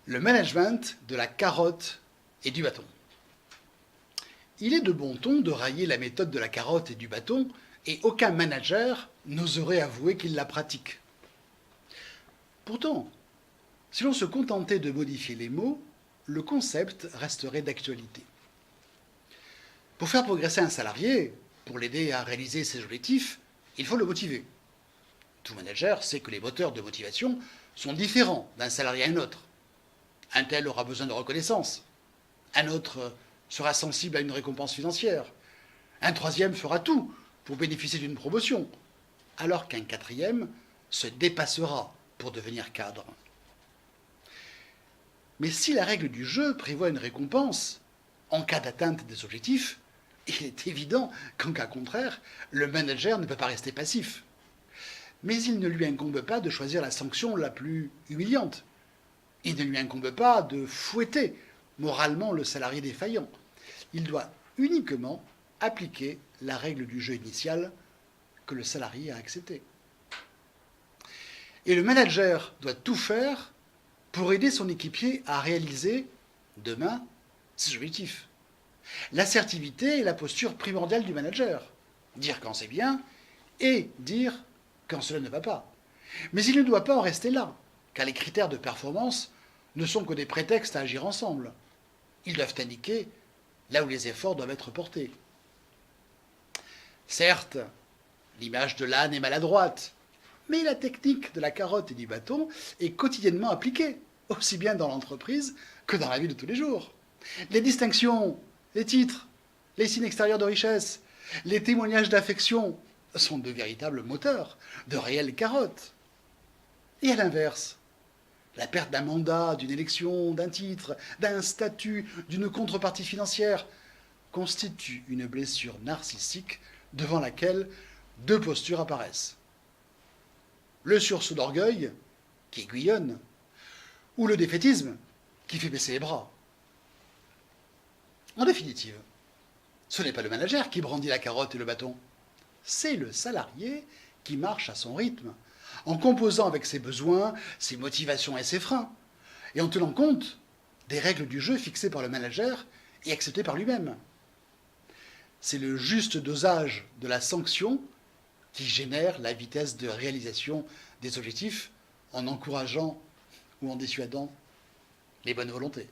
Le management de la carotte et du bâton. Il est de bon ton de railler la méthode de la carotte et du bâton, et aucun manager n'oserait avouer qu'il la pratique. Pourtant, si l'on se contentait de modifier les mots, le concept resterait d'actualité. Pour faire progresser un salarié, pour l'aider à réaliser ses objectifs, il faut le motiver. Tout manager sait que les moteurs de motivation sont différents d'un salarié à un autre. Un tel aura besoin de reconnaissance. Un autre sera sensible à une récompense financière. Un troisième fera tout pour bénéficier d'une promotion, alors qu'un quatrième se dépassera pour devenir cadre. Mais si la règle du jeu prévoit une récompense en cas d'atteinte des objectifs, il est évident qu'en cas contraire, le manager ne peut pas rester passif. Mais il ne lui incombe pas de choisir la sanction la plus humiliante. Il ne lui incombe pas de fouetter moralement le salarié défaillant. Il doit uniquement appliquer la règle du jeu initial que le salarié a acceptée. Et le manager doit tout faire pour aider son équipier à réaliser, demain, ses objectifs. L'assertivité est la posture primordiale du manager. Dire quand c'est bien et dire quand cela ne va pas. Mais il ne doit pas en rester là, car les critères de performance ne sont que des prétextes à agir ensemble. Ils doivent indiquer là où les efforts doivent être portés. Certes, l'image de l'âne est maladroite, mais la technique de la carotte et du bâton est quotidiennement appliquée, aussi bien dans l'entreprise que dans la vie de tous les jours. Les distinctions, les titres, les signes extérieurs de richesse, les témoignages d'affection sont de véritables moteurs, de réelles carottes. Et à l'inverse, la perte d'un mandat, d'une élection, d'un titre, d'un statut, d'une contrepartie financière constitue une blessure narcissique devant laquelle deux postures apparaissent. Le sursaut d'orgueil, qui aiguillonne, ou le défaitisme, qui fait baisser les bras. En définitive, ce n'est pas le manager qui brandit la carotte et le bâton, c'est le salarié qui marche à son rythme, en composant avec ses besoins, ses motivations et ses freins, et en tenant compte des règles du jeu fixées par le manager et acceptées par lui-même. C'est le juste dosage de la sanction qui génère la vitesse de réalisation des objectifs en encourageant ou en dissuadant les bonnes volontés.